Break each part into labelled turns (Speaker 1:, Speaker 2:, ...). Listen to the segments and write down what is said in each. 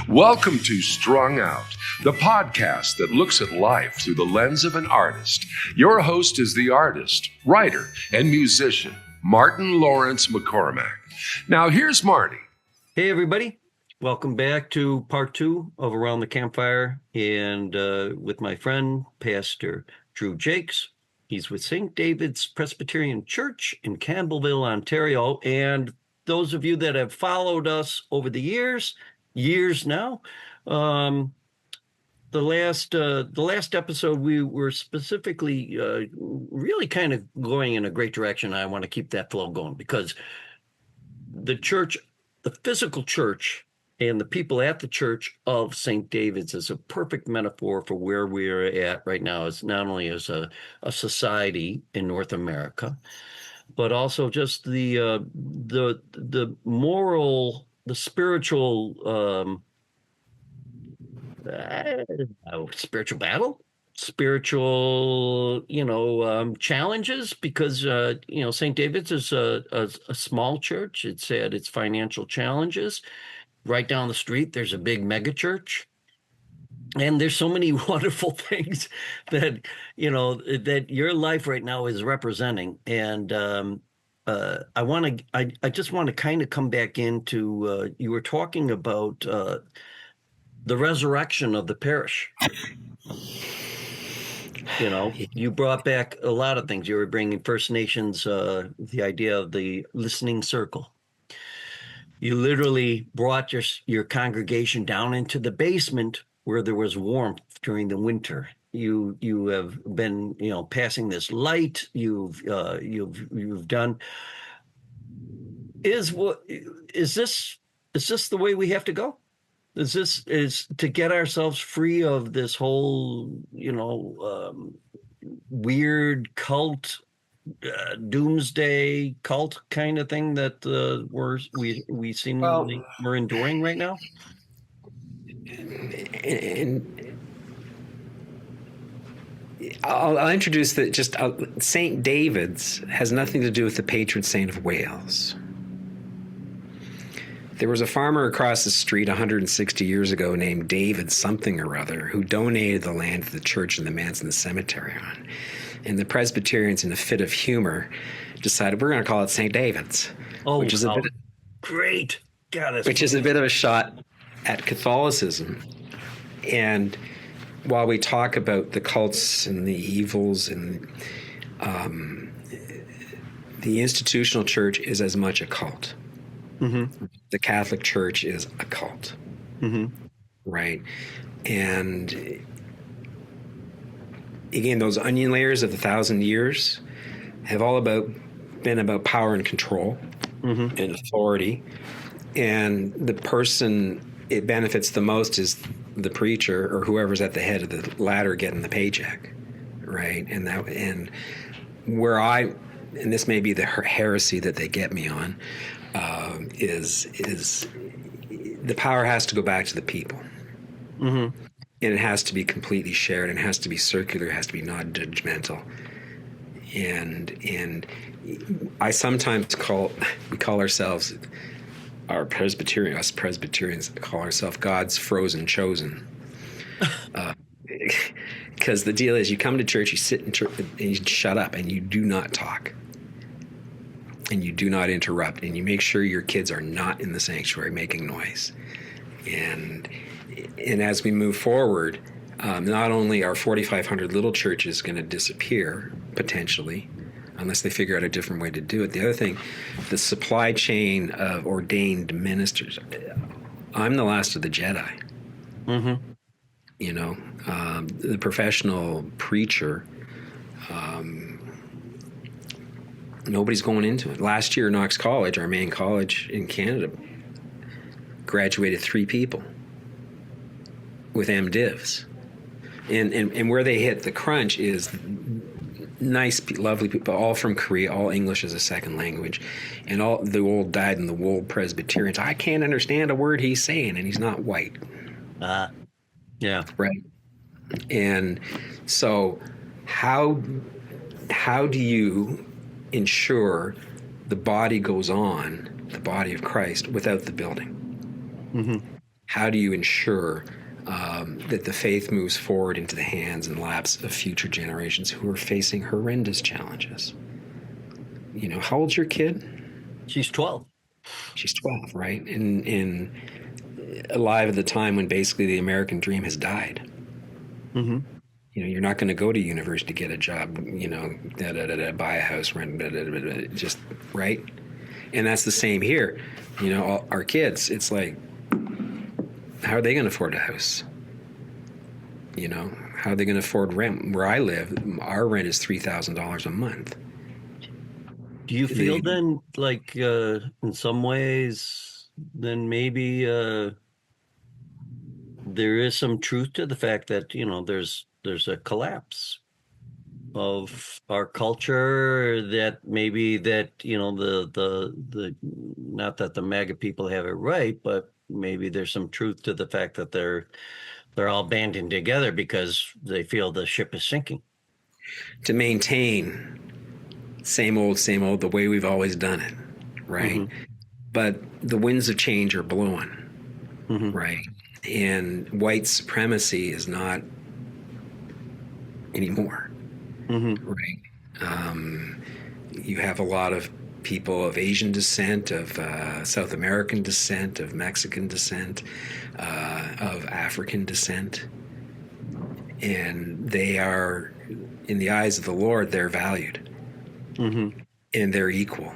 Speaker 1: Welcome to Strung Out, the podcast that looks at life through the lens of an artist. Your host is the artist, writer, and musician, Martin Lawrence McCormack. Now, here's Marty.
Speaker 2: Hey, everybody. Welcome back to part 2 of Around the Campfire, and with my friend, Pastor Jacques. He's with St. David's Presbyterian Church in Campbellville, Ontario. And those of you that have followed us over the years now, the last episode, we were specifically really kind of going in a great direction. I want to keep that flow going because the church, the physical church, and the people at the Church of St. David's is a perfect metaphor for where we're at right now. It's not only as a society in North America, but also just the moral, the spiritual, spiritual battle, spiritual, challenges, because, St. David's is a small church. It's had its financial challenges. Right down the street, there's a big mega church. And there's so many wonderful things that, that your life right now is representing. And I just want to kind of come back into, you were talking about the resurrection of the parish. You brought back a lot of things. You were bringing First Nations, the idea of the listening circle. You literally brought your congregation down into the basement where there was warmth during the winter. You have been, passing this light. You've done. Is this the way we have to go? Is to get ourselves free of this whole, weird cult, doomsday cult kind of thing that we seemingly we're enduring right now?
Speaker 3: And I'll introduce that. Just St. David's has nothing to do with the patron saint of Wales. There was a farmer across the street 160 years ago named David something or other who donated the land to the church and the manse and the cemetery on. And the Presbyterians, in a fit of humor, decided we're going to call it St. David's, which is a bit of a shot at Catholicism. And while we talk about the cults and the evils, and the institutional church is as much a cult. Mm-hmm. The Catholic Church is a cult, mm-hmm. Right? And again, those onion layers of 1,000 years have all been about power and control, mm-hmm. and authority. And the person it benefits the most is the preacher or whoever's at the head of the ladder getting the paycheck, right? And this may be the heresy that they get me on, is the power has to go back to the people. Mm-hmm. And it has to be completely shared, and it has to be circular, it has to be non-judgmental. And I sometimes we call ourselves, us Presbyterians call ourselves God's frozen chosen. Because the deal is, you come to church, you sit in church, and you shut up, and you do not talk. And you do not interrupt, and you make sure your kids are not in the sanctuary making noise. And as we move forward, not only are 4,500 little churches going to disappear, potentially, unless they figure out a different way to do it. The other thing, the supply chain of ordained ministers. I'm the last of the Jedi. Mm-hmm. The professional preacher, nobody's going into it. Last year, Knox College, our main college in Canada, graduated 3 people with MDivs. And where they hit the crunch is nice, lovely people, all from Korea, all English as a second language, and all the old dyed in the wool Presbyterians. I can't understand a word he's saying, and he's not white.
Speaker 2: Yeah.
Speaker 3: Right. And so how do you ensure the body goes on, the body of Christ, without the building? Mm-hmm. How do you ensure that the faith moves forward into the hands and laps of future generations who are facing horrendous challenges? You know, how old's your kid?
Speaker 2: She's 12.
Speaker 3: She's 12, right? And alive at the time when basically the American dream has died.
Speaker 2: Mm-hmm.
Speaker 3: You know, you're not going to go to university to get a job, you know, buy a house, rent, just, right? And that's the same here. You know, all our kids, it's like, how are they going to afford a house? You know, how are they going to afford rent? Where I live, our rent is $3,000 a month.
Speaker 2: Do you feel then like in some ways, then maybe there is some truth to the fact that, you know, there's a collapse of our culture, that maybe that, you know, the not that the MAGA people have it right, but maybe there's some truth to the fact that they're all banding together because they feel the ship is sinking.
Speaker 3: To maintain same old, the way we've always done it, right? Mm-hmm. But the winds of change are blowing, mm-hmm. right? And white supremacy is not anymore, mm-hmm. right? You have a lot of people of Asian descent, of South American descent, of Mexican descent, of African descent. And they are, in the eyes of the Lord, they're valued. Mm-hmm. And they're equal.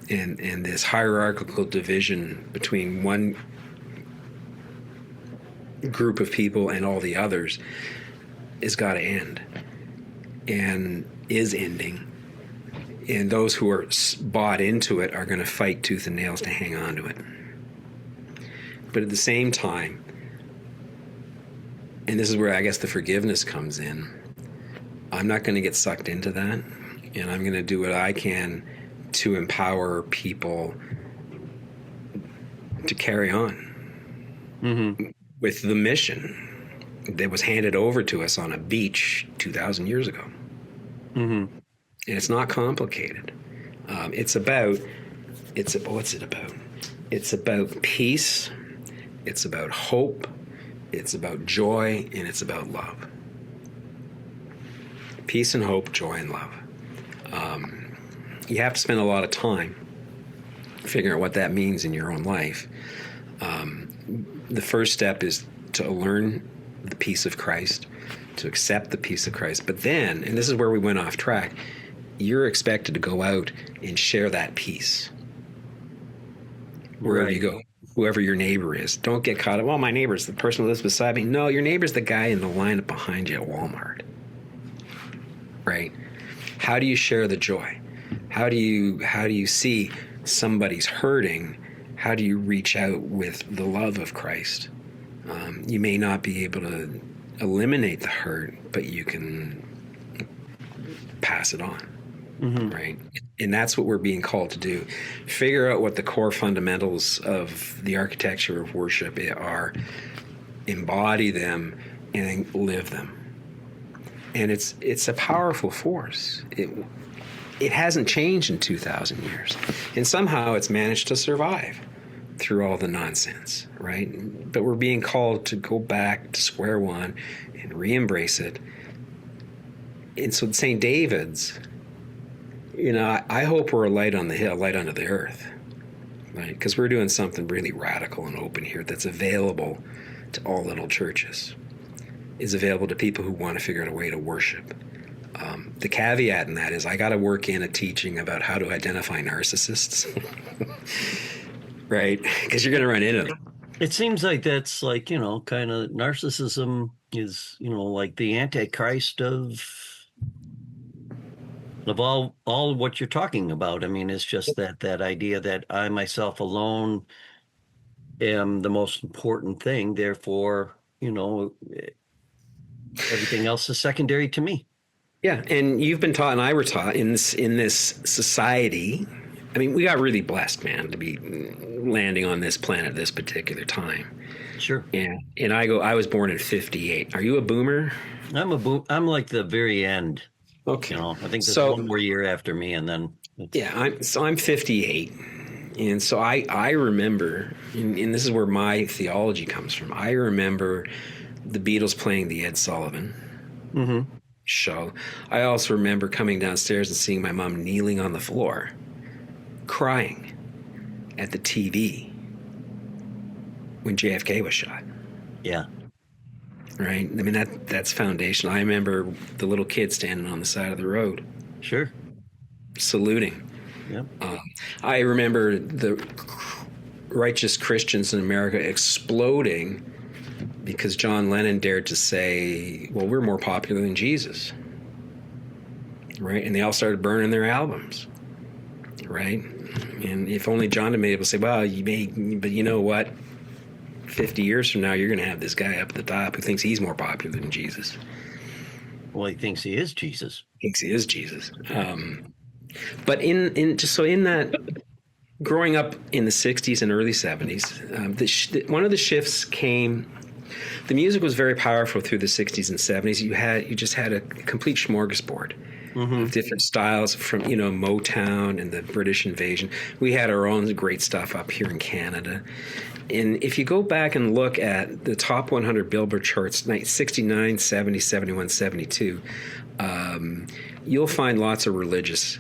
Speaker 3: And this hierarchical division between one group of people and all the others has got to end, and is ending. And those who are bought into it are going to fight tooth and nails to hang on to it. But at the same time, and this is where I guess the forgiveness comes in, I'm not going to get sucked into that. And I'm going to do what I can to empower people to carry on mm-hmm. with the mission that was handed over to us on a beach 2,000 years ago. Mm-hmm. And it's not complicated. What's it about? It's about peace. It's about hope. It's about joy, and it's about love. Peace and hope, joy and love. You have to spend a lot of time figuring out what that means in your own life. The first step is to learn the peace of Christ, to accept the peace of Christ. But then, and this is where we went off track, you're expected to go out and share that peace wherever you go, whoever your neighbor is. Don't get caught up, well, my neighbor's the person who lives beside me. No, your neighbor's the guy in the lineup behind you at Walmart. Right? How do you share the joy? How do you see somebody's hurting? How do you reach out with the love of Christ? You may not be able to eliminate the hurt, but you can pass it on, mm-hmm. right? And that's what we're being called to do. Figure out what the core fundamentals of the architecture of worship are, embody them, and live them. And it's a powerful force. It hasn't changed in 2,000 years. And somehow it's managed to survive through all the nonsense, right? But we're being called to go back to square one and re-embrace it. And so St. David's, you know, I hope we're a light on the hill, light under the earth, right? Because we're doing something really radical and open here that's available to all little churches, is available to people who want to figure out a way to worship. The caveat in that is I got to work in a teaching about how to identify narcissists, right? Because you're going to run into them.
Speaker 2: It seems like that's like, you know, kind of narcissism is, you know, like the antichrist of all what you're talking about. I mean, it's just that idea that I myself alone am the most important thing. Therefore, you know, everything else is secondary to me.
Speaker 3: Yeah, and you've been taught, and I were taught in this society. I mean, we got really blessed, man, to be landing on this planet at this particular time.
Speaker 2: Sure.
Speaker 3: And I was born in 1958. Are you a boomer?
Speaker 2: I'm like the very end.
Speaker 3: Okay.
Speaker 2: You know, I think there's one more year after me, and then.
Speaker 3: Yeah, I'm 58. And so I remember, and this is where my theology comes from. I remember the Beatles playing the Ed Sullivan show. I also remember coming downstairs and seeing my mom kneeling on the floor, crying at the TV when JFK was shot.
Speaker 2: Yeah.
Speaker 3: Right? I mean, that's foundational. I remember the little kid standing on the side of the road.
Speaker 2: Sure.
Speaker 3: Saluting.
Speaker 2: Yep.
Speaker 3: I remember the righteous Christians in America exploding because John Lennon dared to say, well, we're more popular than Jesus. Right? And they all started burning their albums. Right? And if only John had been able to say, well, you may, but you know what? 50 years from now, you're going to have this guy up at the top who thinks he's more popular than Jesus.
Speaker 2: Well, he thinks he is Jesus.
Speaker 3: Thinks he is Jesus. But in that, growing up in the 60s and early 70s, one of the shifts came. The music was very powerful through the 60s and 70s. You just had a complete smorgasbord of different styles from Motown and the British invasion. We had our own great stuff up here in Canada. And if you go back and look at the top 100 Billboard charts, 69, 70, 71, 72, you'll find lots of religious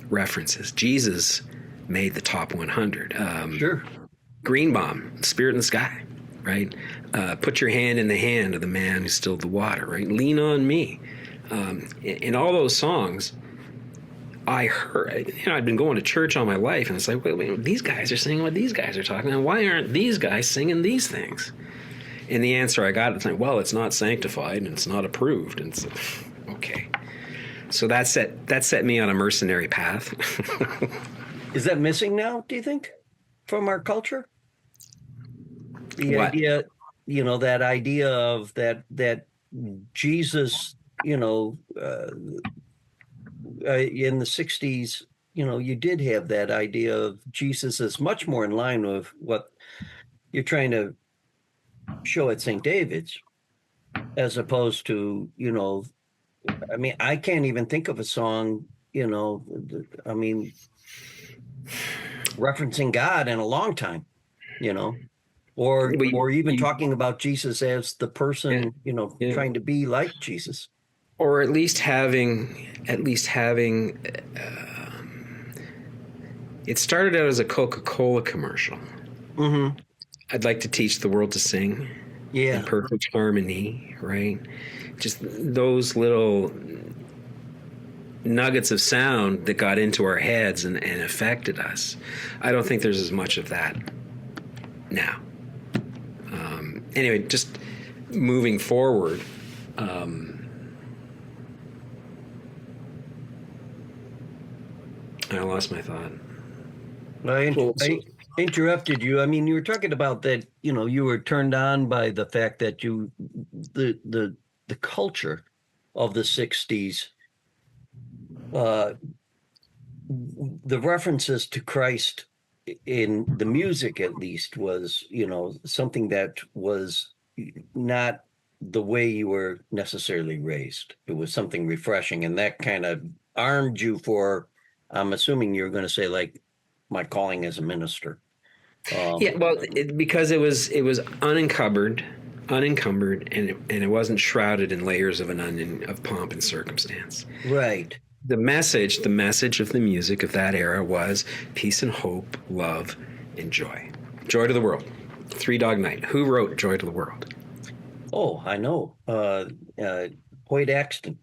Speaker 3: references. Jesus made the top 100.
Speaker 2: Sure.
Speaker 3: Greenbaum, Spirit in the Sky, right? Put your hand in the hand of the man who stilled the water, right? Lean on me. In all those songs, I heard, I'd been going to church all my life, and it's like, wait, these guys are singing what these guys are talking about. Why aren't these guys singing these things? And the answer I got is like, well, it's not sanctified and it's not approved. And it's okay. So that set me on a mercenary path.
Speaker 2: Is that missing now, do you think, from our culture? The
Speaker 3: What?
Speaker 2: idea, that idea of that Jesus, in the 60s, you did have that idea of Jesus as much more in line with what you're trying to show at St. David's, as opposed to, I mean, I can't even think of a song, referencing God in a long time, or even talking about Jesus as the person, trying to be like Jesus.
Speaker 3: Or at least having it started out as a Coca-Cola commercial.
Speaker 2: Mm-hmm.
Speaker 3: I'd like to teach the world to sing.
Speaker 2: Yeah.
Speaker 3: In perfect harmony, right? Just those little nuggets of sound that got into our heads and affected us. I don't think there's as much of that now. Anyway, just moving forward, I lost my thought.
Speaker 2: I interrupted you. I mean, you were talking about that, you were turned on by the fact that the culture of the 60s, the references to Christ in the music, at least, was, something that was not the way you were necessarily raised. It was something refreshing, and that kind of armed you for, I'm assuming you're going to say, like, my calling as a minister.
Speaker 3: Because it was unencumbered, and it wasn't shrouded in layers of an onion of pomp and circumstance.
Speaker 2: Right.
Speaker 3: The message of the music of that era was peace and hope, love, and joy. Joy to the world. Three Dog Night. Who wrote Joy to the World?
Speaker 2: Oh, I know. Hoyt Axton.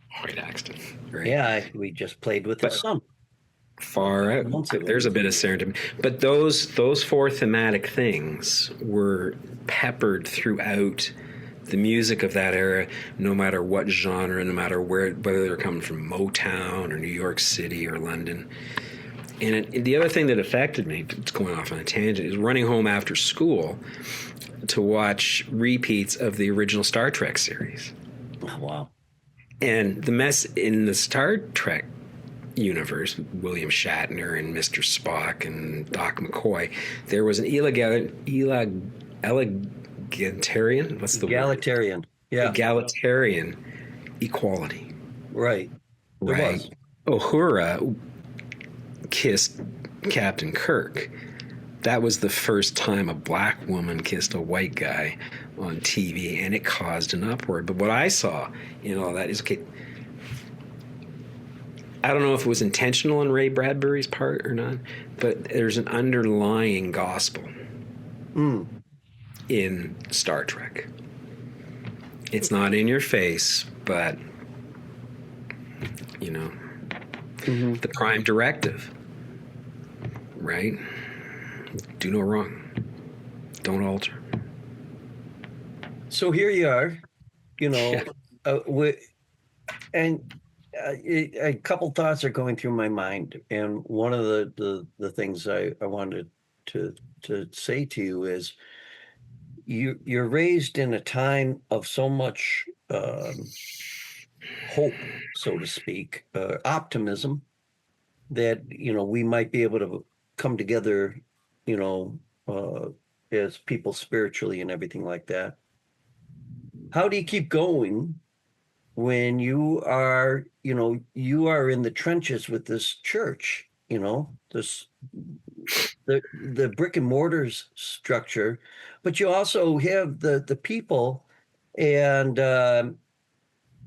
Speaker 3: Hoyt Axton. Right.
Speaker 2: Yeah, we just played with his son.
Speaker 3: Far out. There's a bit of serendipity. But those four thematic things were peppered throughout the music of that era, no matter what genre, no matter whether they're coming from Motown or New York City or London. And the other thing that affected me, it's going off on a tangent, is running home after school to watch repeats of the original Star Trek series.
Speaker 2: Oh, wow.
Speaker 3: And the mess in the Star Trek universe, William Shatner and Mr. Spock and Doc McCoy, there was an egalitarian? What's the
Speaker 2: egalitarian.
Speaker 3: word?
Speaker 2: Yeah.
Speaker 3: Egalitarian equality.
Speaker 2: Right.
Speaker 3: Right. Uhura kissed Captain Kirk, that was the first time a black woman kissed a white guy on TV, and it caused an uproar. But what I saw in all that is, okay, I don't know if it was intentional on Ray Bradbury's part or not, but there's an underlying gospel in Star Trek. It's not in your face, but, you know, the prime directive, right? Do no wrong. Don't alter.
Speaker 2: So here you are, you know, a couple thoughts are going through my mind, and one of the things I wanted to say to you is you're raised in a time of so much hope, so to speak, optimism, that, you know, we might be able to come together, you know, as people spiritually and everything like that. How do you keep going when you are, you know, you are in the trenches with this church, you know, the brick and mortars structure, but you also have the people, and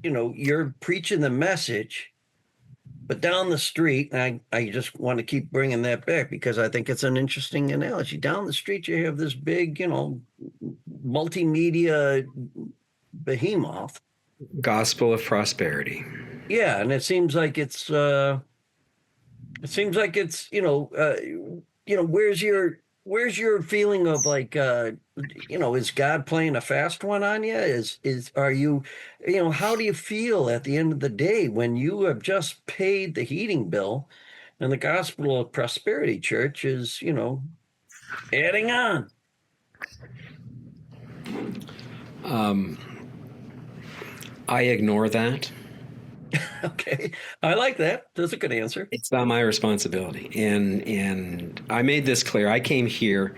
Speaker 2: you know, you're preaching the message, but down the street, and I just want to keep bringing that back because I think it's an interesting analogy. Down the street, you have this big, you know, multimedia behemoth.
Speaker 3: Gospel of prosperity.
Speaker 2: Yeah, and it seems like it's you know, where's your feeling of like, you know, is God playing a fast one on you? Are you, you know, how do you feel at the end of the day when you have just paid the heating bill and the Gospel of Prosperity Church is, you know, adding on?
Speaker 3: I ignore that.
Speaker 2: Okay, I like that. That's a good answer.
Speaker 3: It's not my responsibility. And I made this clear. I came here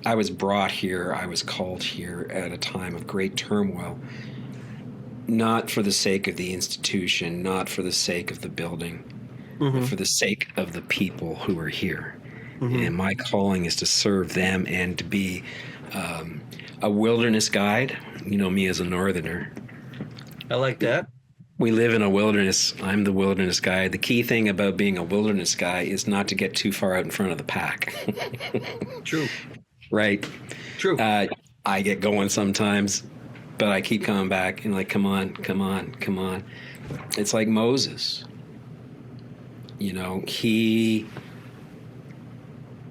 Speaker 3: I was brought here, I was called here at a time of great turmoil, not for the sake of the institution, not for the sake of the building, but for the sake of the people who are here. And my calling is to serve them and to be a wilderness guide. You know me as a northerner.
Speaker 2: I like that.
Speaker 3: We live in a wilderness. I'm the wilderness guide. The key thing about being a wilderness guy is not to get too far out in front of the pack.
Speaker 2: True.
Speaker 3: Right.
Speaker 2: True.
Speaker 3: I get going sometimes, but I keep coming back and like, come on, come on, come on. It's like Moses. You know,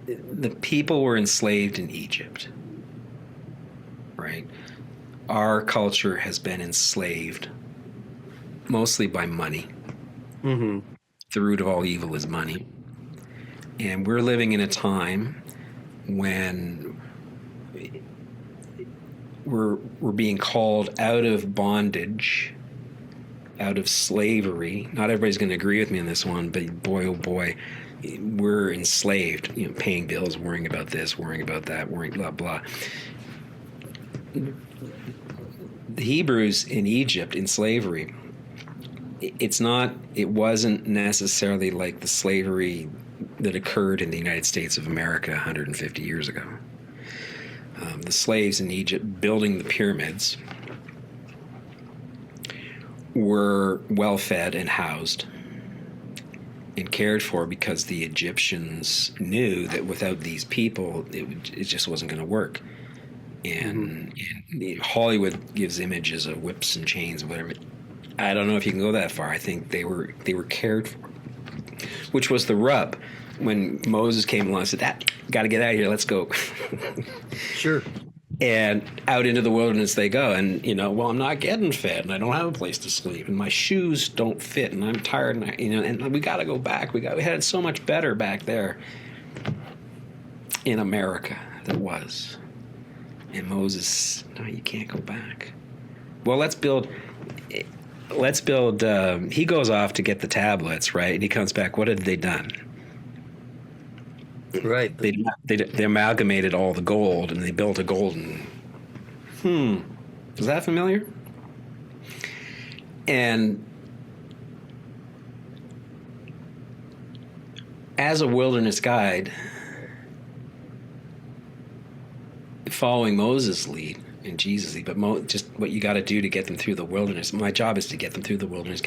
Speaker 3: the people were enslaved in Egypt, right? Our culture has been enslaved mostly by money. The root of all evil is money. And we're living in a time when we're being called out of bondage, out of slavery. Not everybody's going to agree with me on this one, but boy, oh boy, we're enslaved, you know, paying bills, worrying about this, worrying about that, worrying blah, blah. The Hebrews in Egypt in slavery, it wasn't necessarily like the slavery that occurred in the United States of America 150 years ago. The slaves in Egypt building the pyramids were well fed and housed and cared for because the Egyptians knew that without these people, it just wasn't going to work. And Hollywood gives images of whips and chains and whatever. I don't know if you can go that far. I think they were cared for, which was the rub. When Moses came along and said, got to get out of here, let's go.
Speaker 2: Sure.
Speaker 3: And out into the wilderness they go. And, you know, well, I'm not getting fed, and I don't have a place to sleep, and my shoes don't fit, and I'm tired, and and we got to go back. We had it so much better back there in America than it was. And Moses, no, you can't go back. Well, let's build. He goes off to get the tablets, right? And he comes back. What had they done?
Speaker 2: Right.
Speaker 3: They amalgamated all the gold and they built a golden. Is that familiar? And as a wilderness guide, following Moses' lead and Jesus' lead, but just what you got to do to get them through the wilderness. My job is to get them through the wilderness,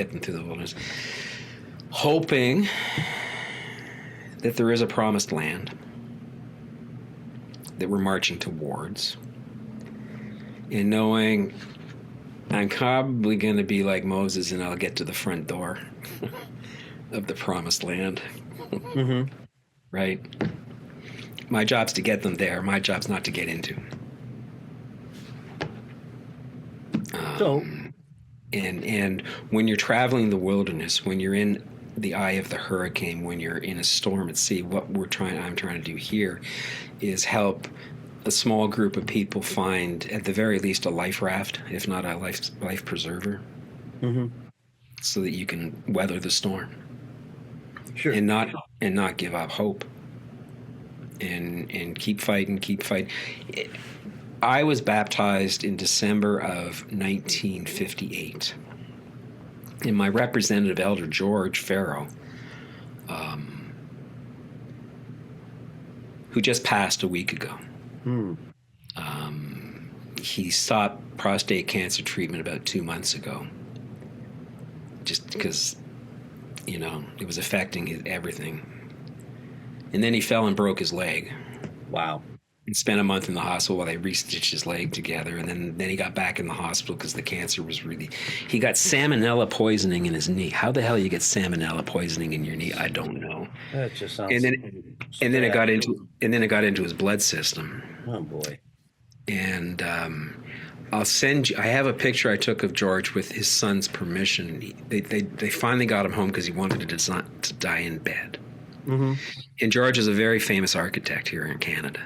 Speaker 3: hoping that there is a promised land that we're marching towards, and knowing I'm probably going to be like Moses and I'll get to the front door of the promised land.
Speaker 2: Mm-hmm.
Speaker 3: Right? My job's to get them there. My job's not to get into. And when you're traveling the wilderness, when you're in the eye of the hurricane, when you're in a storm at sea, what I'm trying to do here is help a small group of people find, at the very least, a life raft, if not a life preserver,
Speaker 2: mm-hmm.
Speaker 3: so that you can weather the storm.
Speaker 2: Sure.
Speaker 3: And not give up hope. And keep fighting. I was baptized in December of 1958. And my representative elder, George Farrow, who just passed a week ago, he stopped prostate cancer treatment about 2 months ago, just because, it was affecting everything. And then he fell and broke his leg.
Speaker 2: Wow.
Speaker 3: And spent a month in the hospital while they restitched his leg together. And then he got back in the hospital because the cancer was he got salmonella poisoning in his knee. How the hell you get salmonella poisoning in your knee? I don't know.
Speaker 2: That just sounds.
Speaker 3: And then it got into his blood system.
Speaker 2: Oh boy.
Speaker 3: And I'll send you. I have a picture I took of George with his son's permission. They finally got him home because he wanted to die in bed.
Speaker 2: Mm-hmm.
Speaker 3: And George is a very famous architect here in Canada.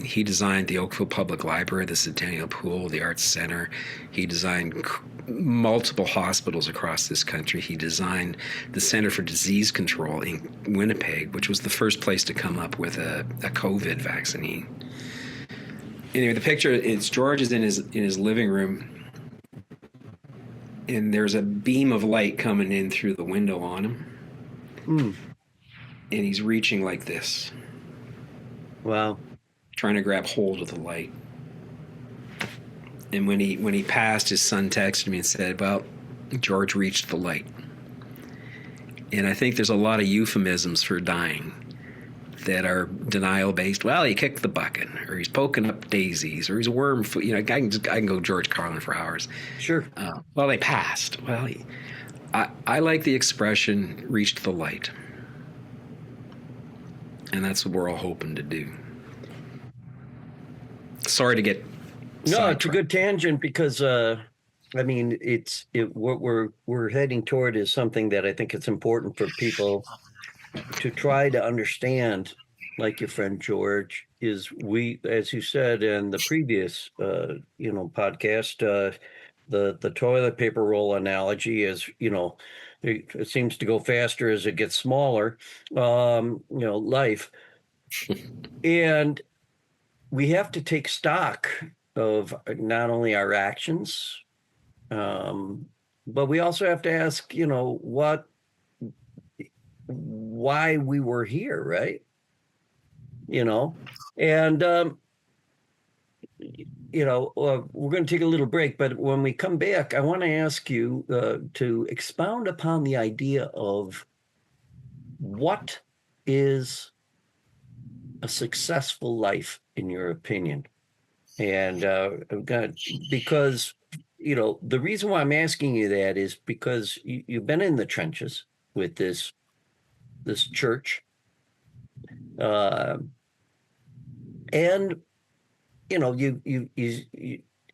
Speaker 3: He designed the Oakville Public Library, the Centennial Pool, the Arts Center. He designed multiple hospitals across this country. He designed the Center for Disease Control in Winnipeg, which was the first place to come up with a COVID vaccine. Anyway, the picture, George is in his living room, and there's a beam of light coming in through the window on him.
Speaker 2: Mm.
Speaker 3: And he's reaching like this.
Speaker 2: Wow.
Speaker 3: Trying to grab hold of the light. And when he passed, his son texted me and said, well, George reached the light. And I think there's a lot of euphemisms for dying that are denial-based. Well, he kicked the bucket, or he's poking up daisies, or he's a worm. I can go George Carlin for hours.
Speaker 2: Sure.
Speaker 3: Well, they passed. Well, I like the expression, reached the light. And that's what we're all hoping to do. Sorry to get
Speaker 2: No, it's a good tangent because what we're heading toward is something that I think it's important for people to try to understand, like your friend George, is as you said in the previous podcast, the toilet paper roll analogy is, it seems to go faster as it gets smaller, life. And we have to take stock of not only our actions, but we also have to ask, why we were here, right? And we're going to take a little break, but when we come back, I want to ask you to expound upon the idea of what is a successful life in your opinion. And because, the reason why I'm asking you that is because you've been in the trenches with this church. And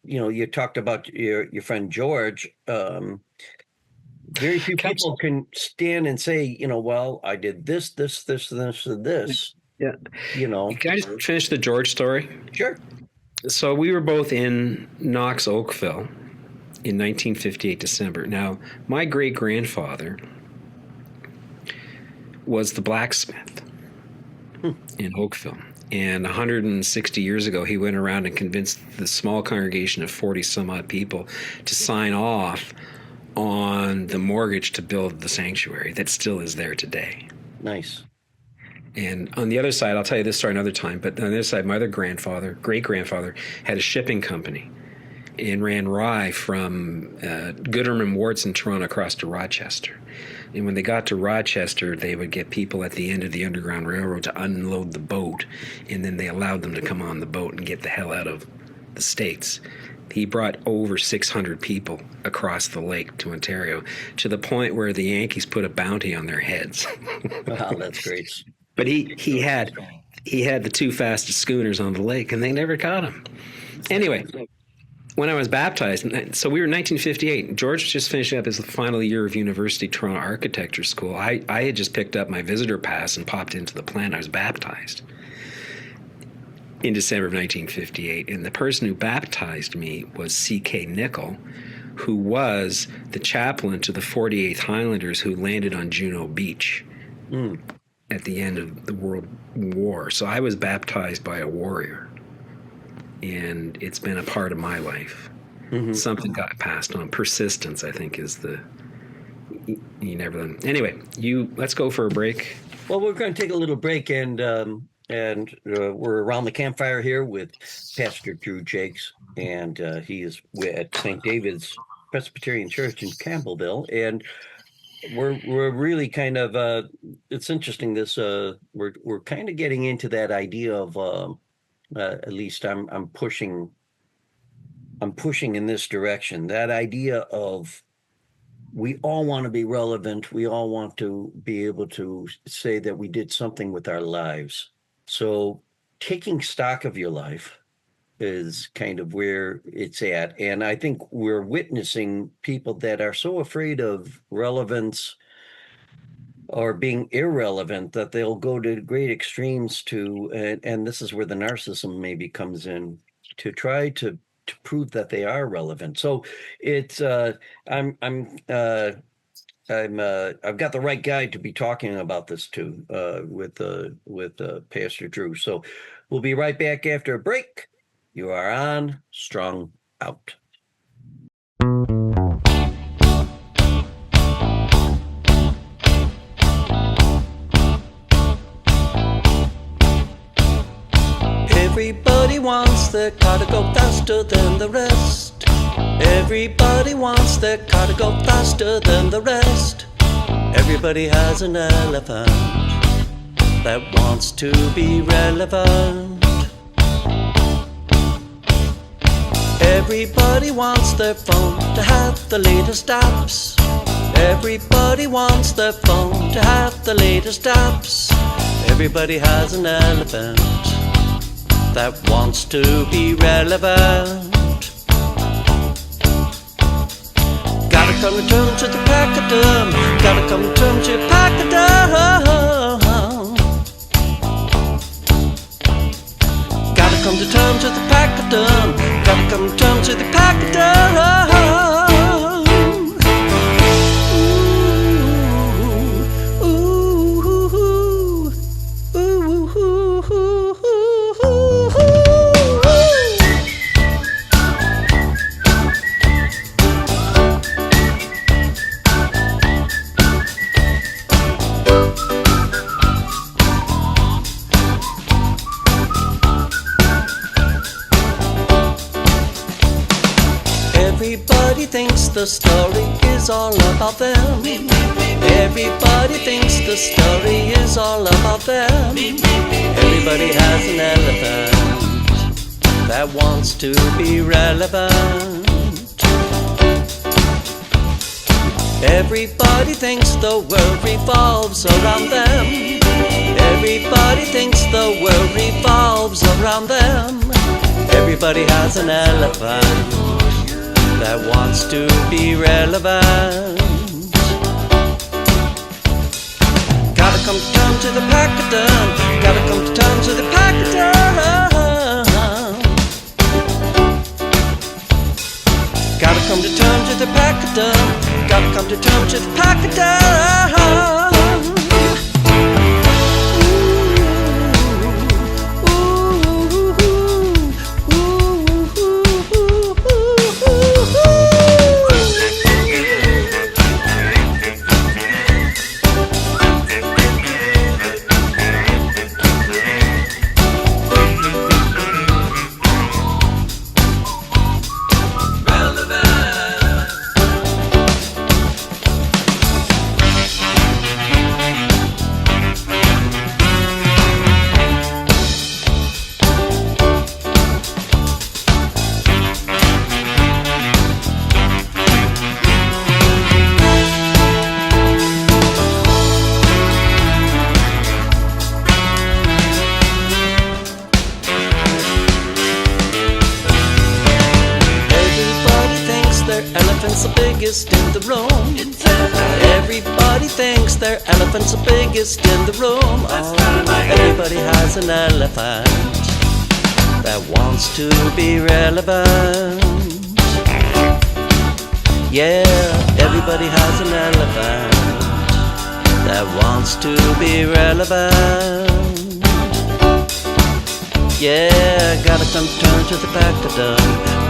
Speaker 2: you talked about your friend George. Very few people can stand and say, well, I did this, and this.
Speaker 3: Yeah. Can I just finish the George story?
Speaker 2: Sure.
Speaker 3: So we were both in Knox, Oakville in 1958 December. Now, my great-grandfather was the blacksmith in Oakville. And 160 years ago, he went around and convinced the small congregation of 40-some-odd people to sign off on the mortgage to build the sanctuary that still is there today.
Speaker 2: Nice.
Speaker 3: And on the other side, I'll tell you this story another time, but on the other side, my other great-grandfather, had a shipping company and ran rye from Gooderham Wharton in Toronto across to Rochester. And when they got to Rochester, they would get people at the end of the Underground Railroad to unload the boat, and then they allowed them to come on the boat and get the hell out of the States. He brought over 600 people across the lake to Ontario, to the point where the Yankees put a bounty on their heads.
Speaker 2: Wow, that's great.
Speaker 3: But he had the two fastest schooners on the lake, and they never caught him. Anyway, when I was baptized, so we were in 1958. George was just finishing up his final year of University Toronto Architecture School. I had just picked up my visitor pass and popped into the plant. I was baptized in December of 1958. And the person who baptized me was C.K. Nichol, who was the chaplain to the 48th Highlanders who landed on Juno Beach at the end of the World War. So I was baptized by a warrior. And it's been a part of my life. Mm-hmm. Something got passed on. Persistence, I think, is the... You never learn. Anyway, let's go for a break.
Speaker 2: Well, we're going to take a little break, and we're around the campfire here with Pastor Drew Jacques, and he is at St. David's Presbyterian Church in Campbellville, and we're really kind of it's interesting. We're kind of getting into that idea of at least I'm pushing in this direction. That idea of we all want to be relevant. We all want to be able to say that we did something with our lives. So taking stock of your life is kind of where it's at. And I think we're witnessing people that are so afraid of relevance or being irrelevant that they'll go to great extremes to, and this is where the narcissism maybe comes in, to try to prove that they are relevant. So it's I've got the right guy to be talking about this too, with Pastor Drew. So we'll be right back after a break. You are on Strung Out. Everybody wants their car to go faster than the rest. Everybody wants their car to go faster than the rest. Everybody has an elephant that wants to be relevant. Everybody wants their phone to have the latest apps. Everybody wants their phone to have the latest apps. Everybody has an elephant that wants to be relevant. Gotta come to terms with the pachyderm. Gotta come to terms with pachyderm. Gotta come to terms with the pachyderm. Gotta come to terms with the pachyderm. Everybody thinks the story is all about them. Everybody thinks the story is all about them. Everybody has an elephant that wants to be relevant. Everybody thinks the world revolves around them. Everybody thinks the world revolves around them. Everybody has an elephant that wants to be relevant. Gotta come to terms with the pachyderm. Gotta come to terms with the pachyderm. Gotta come to terms with the pachyderm. Gotta come to terms with the pachyderm.
Speaker 4: biggest in the room. Everybody thinks their elephant's the biggest in the room. Oh, everybody has an elephant that wants to be relevant. Yeah, everybody has an elephant that wants to be relevant. Yeah, gotta come to turn to the back of the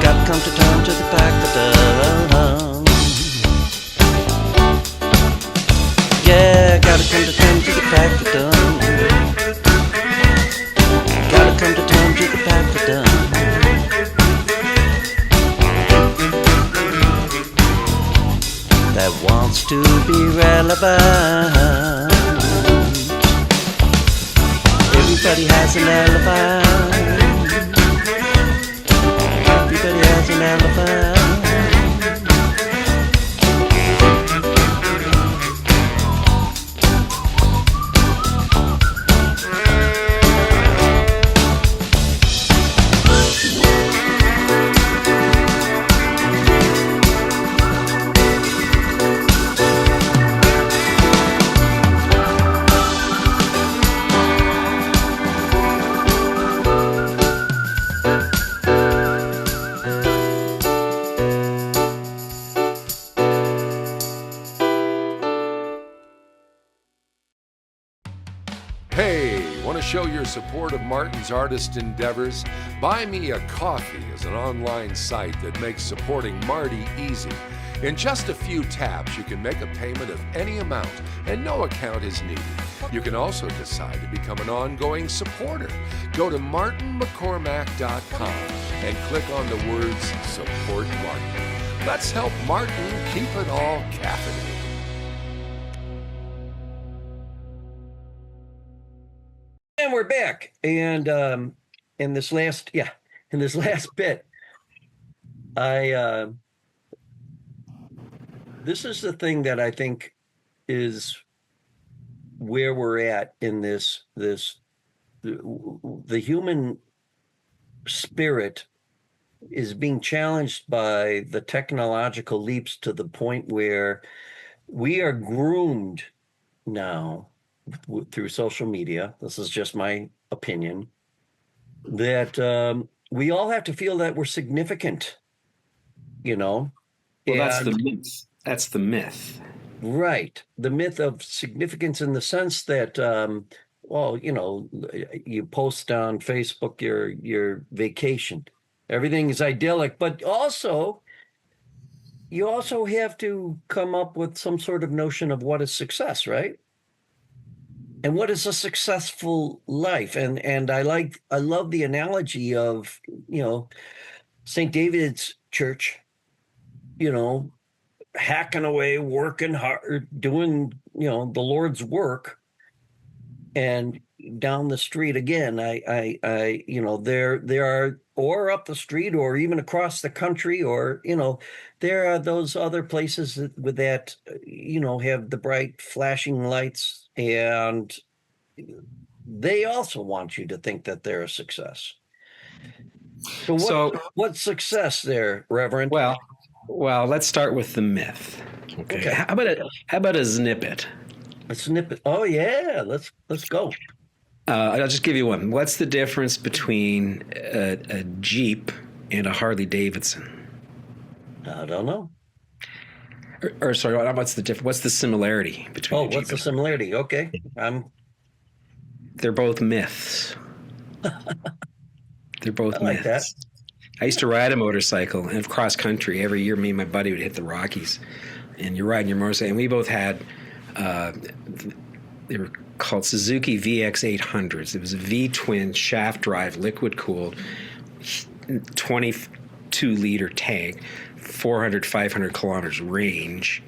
Speaker 4: gotta come to turn to the back of the yeah, gotta come to turn to the back of the gotta come to turn to the back of the that wants to be relevant. Everybody has an elephant. Everybody has an elephant.
Speaker 1: Hey, want to show your support of Martin's artist endeavors? Buy Me a Coffee is an online site that makes supporting Marty easy. In just a few taps, you can make a payment of any amount, and no account is needed. You can also decide to become an ongoing supporter. Go to martinmccormack.com and click on the words Support Martin. Let's help Martin keep it all caffeinated.
Speaker 2: And we're back. And in this last bit, this is the thing that I think is where we're at in the human spirit is being challenged by the technological leaps to the point where we are groomed now through social media. This is just my opinion, that we all have to feel that we're significant,
Speaker 3: Well, that's the myth. That's the myth.
Speaker 2: Right. The myth of significance in the sense that, you post on Facebook your vacation. Everything is idyllic, but also you also have to come up with some sort of notion of what is success, right? And what is a successful life? And I love the analogy of, St. David's Church, hacking away, working hard, doing, the Lord's work. And down the street again, there are, or up the street, or even across the country, or, there are those other places that have the bright flashing lights, and they also want you to think that they're a success. So what's success there, Reverend?
Speaker 3: Well, let's start with the myth. Okay. How about a snippet?
Speaker 2: A snippet. Oh yeah, let's go.
Speaker 3: I'll just give you one. What's the difference between a Jeep and a Harley Davidson?
Speaker 2: I don't know.
Speaker 3: Or sorry, what's the difference? What's the similarity between?
Speaker 2: Oh, what's the similarity? Okay,
Speaker 3: They're both myths. They're both
Speaker 2: I like
Speaker 3: myths.
Speaker 2: That.
Speaker 3: I used to ride a motorcycle and cross country every year. Me and my buddy would hit the Rockies, and you're riding your motorcycle. And we both had, they were called Suzuki VX 800s. It was a V-twin shaft drive, liquid cooled, 22-liter tank, 400, 500 kilometers range.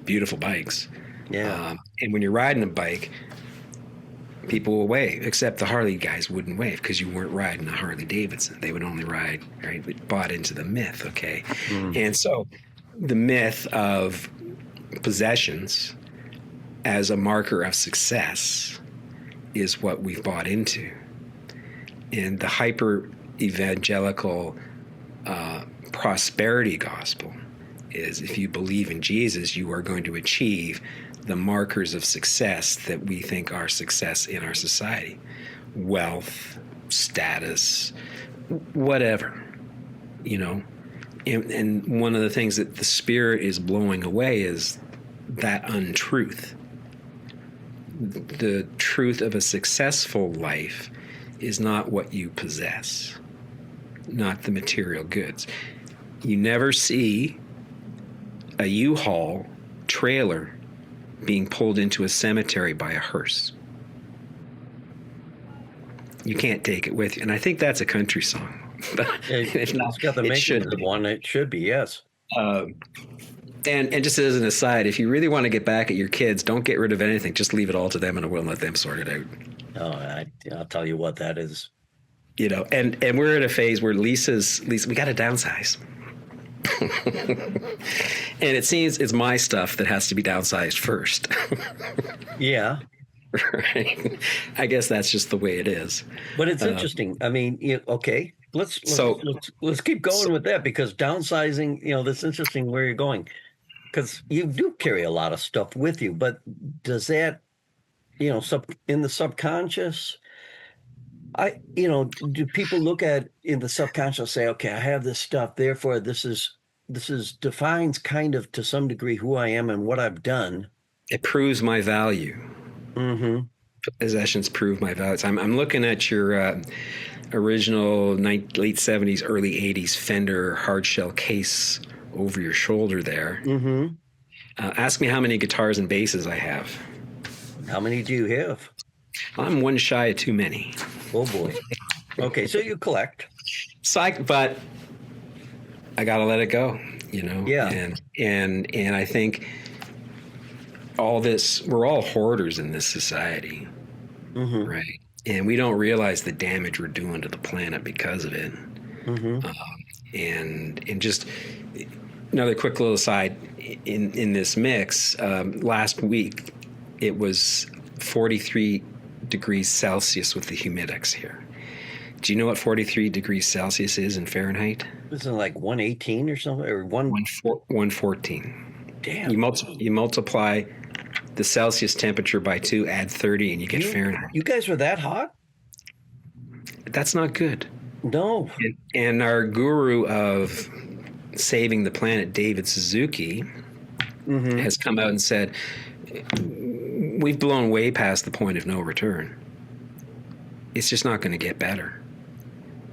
Speaker 3: Beautiful bikes.
Speaker 2: Yeah.
Speaker 3: And when you're riding a bike, people will wave, except the Harley guys wouldn't wave because you weren't riding a Harley Davidson. They would only ride, right? We bought into the myth, okay? And so the myth of possessions as a marker of success is what we've bought into. And the hyper-evangelical prosperity gospel is if you believe in Jesus, you are going to achieve the markers of success that we think are success in our society. Wealth, status, whatever, you know. And one of the things that the Spirit is blowing away is that untruth. The truth of a successful life is not what you possess, not the material goods. You never see a U-Haul trailer being pulled into a cemetery by a hearse. You can't take it with you. And I think that's a country song.
Speaker 2: It's got the makings of one. It should be, yes.
Speaker 3: And just as an aside, if you really want to get back at your kids, don't get rid of anything. Just leave it all to them, and we'll let them sort it out.
Speaker 2: Oh, I'll tell you what that is.
Speaker 3: You know, and we're at a phase where Lisa, we got to downsize. And it seems it's my stuff that has to be downsized first.
Speaker 2: Yeah.
Speaker 3: Right. I guess that's just the way it is.
Speaker 2: But it's interesting. I mean, okay, let's keep going with that, because downsizing, that's interesting where you're going, because you do carry a lot of stuff with you. But does that, in the subconscious, do people look at in the subconscious, say, okay, I have this stuff, therefore this is defines kind of to some degree who I am and what I've done. It
Speaker 3: proves my value.
Speaker 2: Mm-hmm.
Speaker 3: Possessions prove my values. I'm looking at your original late 70s, early 80s Fender hardshell case over your shoulder there.
Speaker 2: Mm-hmm.
Speaker 3: Ask me how many guitars and basses I have.
Speaker 2: How many do you have?
Speaker 3: I'm one shy of too many.
Speaker 2: Oh, boy. Okay, so you collect.
Speaker 3: But I got to let it go,
Speaker 2: Yeah.
Speaker 3: And I think all this, we're all hoarders in this society,
Speaker 2: mm-hmm.
Speaker 3: right? And we don't realize the damage we're doing to the planet because of it.
Speaker 2: Mm-hmm.
Speaker 3: And just another quick little aside in this mix, last week it was 43 degrees Celsius with the humidex here. Do you know what 43 degrees Celsius is in Fahrenheit?
Speaker 2: Isn't it like 118 or something? Or
Speaker 3: 114.
Speaker 2: Damn.
Speaker 3: You multiply the Celsius temperature by 2, add 30, and you get Fahrenheit.
Speaker 2: You guys were that hot?
Speaker 3: That's not good.
Speaker 2: No.
Speaker 3: And our guru of saving the planet, David Suzuki,
Speaker 2: mm-hmm.
Speaker 3: has come out and said, we've blown way past the point of no return. It's just not going to get better.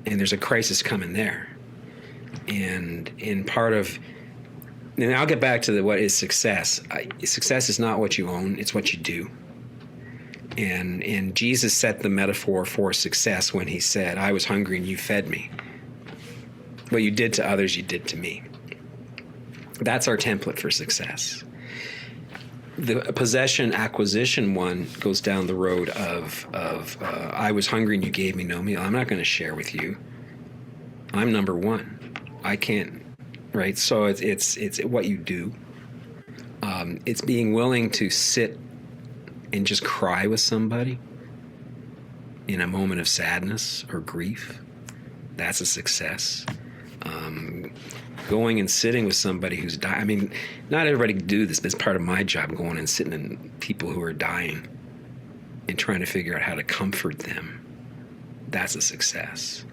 Speaker 3: And there's a crisis coming there. And in part of... And I'll get back to what is success. Success is not what you own, it's what you do. And Jesus set the metaphor for success when he said, I was hungry and you fed me. What you did to others, you did to me. That's our template for success. The possession acquisition one goes down the road of I was hungry and you gave me no meal. I'm not going to share with you. I'm number one. I can't. Right, so it's what you do. It's being willing to sit and just cry with somebody in a moment of sadness or grief. That's a success. Going and sitting with somebody who's dying. I mean, not everybody can do this, but it's part of my job, going and sitting in people who are dying and trying to figure out how to comfort them. That's a success.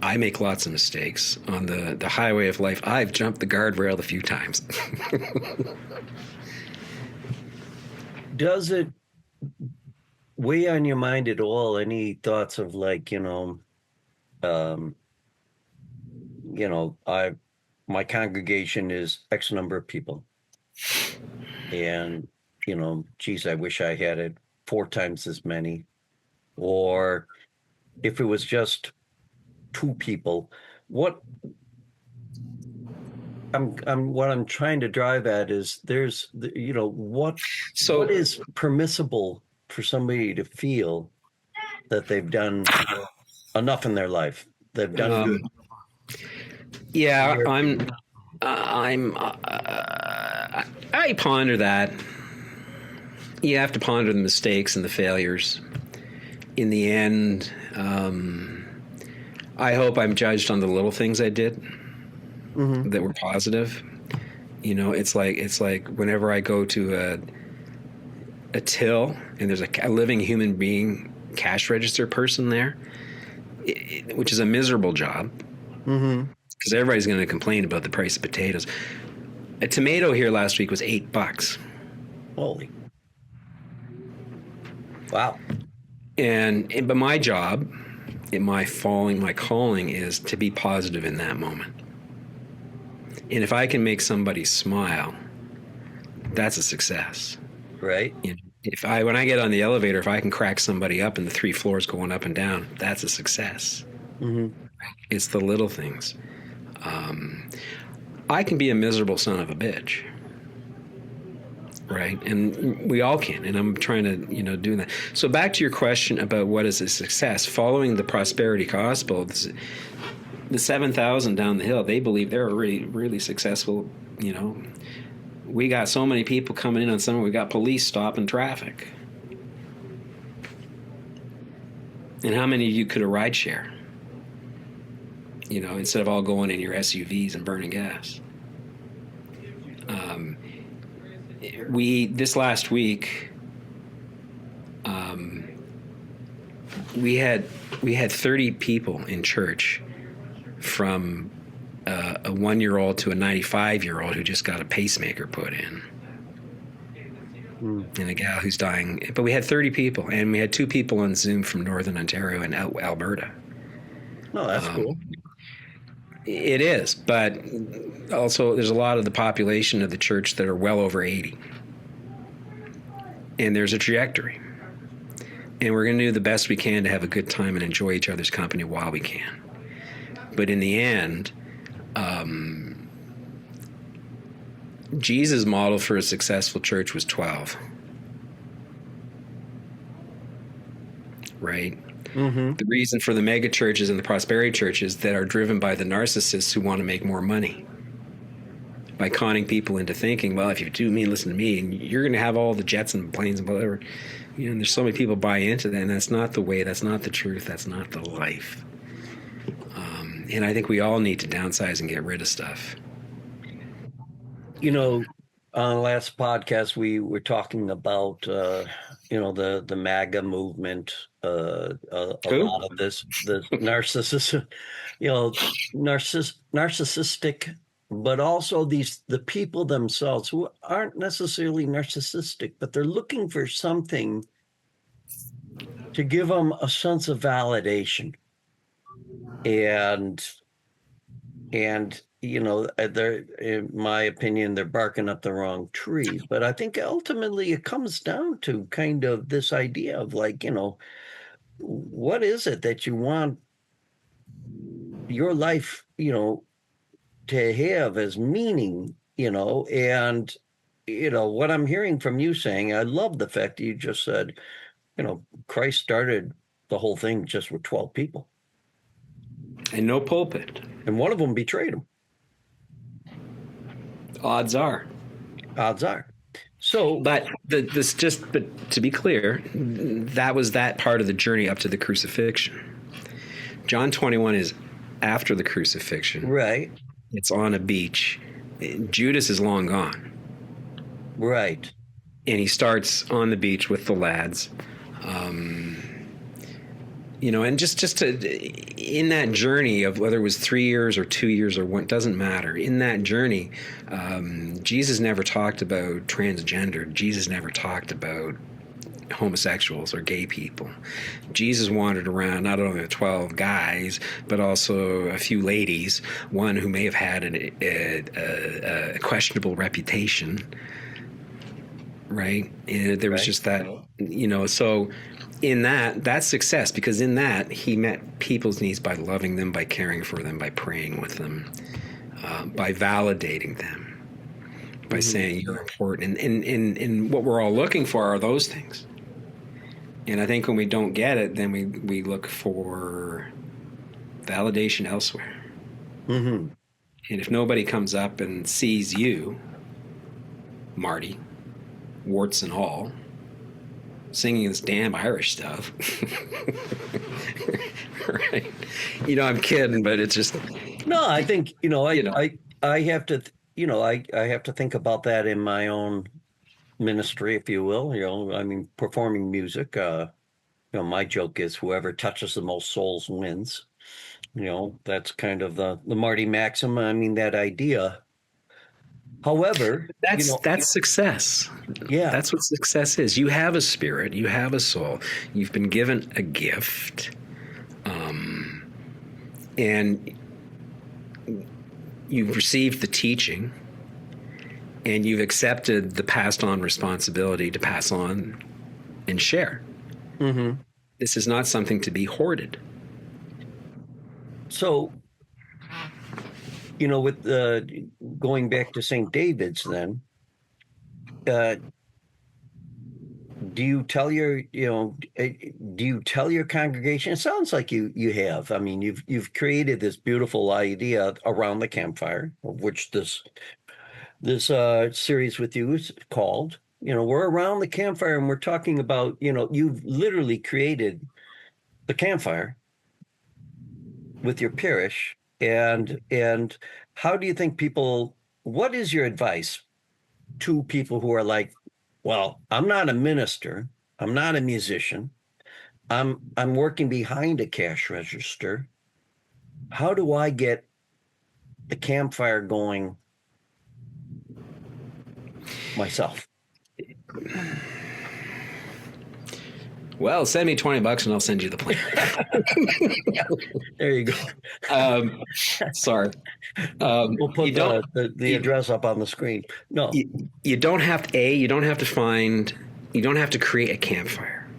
Speaker 3: I make lots of mistakes on the highway of life. I've jumped the guardrail a few times.
Speaker 2: Does it weigh on your mind at all? Any thoughts of like, my congregation is X number of people, and geez, I wish I had it 4 times as many, or if it was just 2 people, what I'm trying to drive at is what is permissible for somebody to feel that they've done enough in their life, they've done good.
Speaker 3: Yeah, I ponder that. You have to ponder the mistakes and the failures. In the end, I hope I'm judged on the little things I did
Speaker 2: mm-hmm.
Speaker 3: that were positive. You know, it's like whenever I go to a till and there's a living human being cash register person there, which is a miserable job, because everybody's going to complain about the price of potatoes. A tomato here last week was $8.
Speaker 2: Holy. Wow.
Speaker 3: But my job, my calling is to be positive in that moment. And if I can make somebody smile, that's a success.
Speaker 2: Right.
Speaker 3: You know, when I get on the elevator, if I can crack somebody up in the 3 floors going up and down, that's a success. It's the little things. I can be a miserable son of a bitch. Right. And we all can. And I'm trying to, you know, do that. So back to your question about what is a success, following the prosperity gospel, the 7,000 down the hill, they believe they're a really, really successful, you know. We got so many people coming in on Sunday, we got police stopping traffic. And how many of you could have ride share? You know, instead of all going in your SUVs and burning gas. This last week, we had 30 people in church, from a 1-year-old to a 95-year-old who just got a pacemaker put in, and a gal who's dying. But we had 30 people, and we had 2 people on Zoom from Northern Ontario and Alberta.
Speaker 2: Oh, that's cool.
Speaker 3: It is, but also there's a lot of the population of the church that are well over 80. And there's a trajectory. And we're going to do the best we can to have a good time and enjoy each other's company while we can. But in the end, Jesus' model for a successful church was 12. Right? The reason for the mega churches and the prosperity churches that are driven by the narcissists who want to make more money, by conning people into thinking, well, if you do me, listen to me, and you're going to have all the jets and planes and whatever. You know, and there's so many people buy into that, and that's not the way, that's not the truth, that's not the life. And I think we all need to downsize and get rid of stuff.
Speaker 2: You know, on the last podcast, we were talking about, you know, the MAGA movement, a lot of this, the narcissist, you know, narcissistic, but also the people themselves who aren't necessarily narcissistic, but they're looking for something to give them a sense of validation. And you know, they're, in my opinion, they're barking up the wrong tree. But I think ultimately it comes down to kind of this idea of, like, you know, what is it that you want your life, you know, to have as meaning, you know? And, you know, what I'm hearing from you saying, I love the fact that you just said, you know, Christ started the whole thing just with 12 people.
Speaker 3: And no pulpit.
Speaker 2: And one of them betrayed him.
Speaker 3: Odds are.
Speaker 2: So,
Speaker 3: but to be clear, that was that part of the journey up to the crucifixion. John 21 is after the crucifixion.
Speaker 2: Right.
Speaker 3: It's on a beach. Judas is long gone.
Speaker 2: Right.
Speaker 3: And he starts on the beach with the lads. You know, and just to, in that journey of whether it was 3 years or 2 years or what, doesn't matter. In that journey, Jesus never talked about transgender. Jesus never talked about homosexuals or gay people. Jesus wandered around not only with 12 guys, but also a few ladies, one who may have had a questionable reputation, right? And there was just that, you know, so in that's success, because in that he met people's needs by loving them, by caring for them, by praying with them, by validating them, by saying you're important. And what we're all looking for are those things. And I think when we don't get it, then we look for validation elsewhere. And if nobody comes up and sees you, Marty, warts and all, singing this damn Irish stuff. Right. You know, I'm kidding, but it's just.
Speaker 2: No, I think, I have to, I have to think about that in my own ministry, if you will. I mean, performing music. My joke is whoever touches the most souls wins. That's kind of the Marty Maxim. I mean, that idea. However,
Speaker 3: That's success.
Speaker 2: yeah,
Speaker 3: That's what success is. You have a spirit, you have a soul, you've been given a gift, and you've received the teaching, and you've accepted the passed on responsibility to pass on and share.
Speaker 2: mm-hmm.
Speaker 3: This is not something to be hoarded.
Speaker 2: So, with going back to St. David's, then, do you tell your congregation? It sounds like you have. I mean, you've created this beautiful idea around the campfire, of which this series with you is called. We're around the campfire and we're talking about, you've literally created the campfire with your parish. And how do you think what is your advice to people who are like, well, I'm not a minister, I'm not a musician, I'm working behind a cash register. How do I get the campfire going myself?
Speaker 3: Well, send me $20 and I'll send you the plan.
Speaker 2: There you go.
Speaker 3: Sorry.
Speaker 2: We'll put the address up on the screen. No,
Speaker 3: you don't have to create a campfire.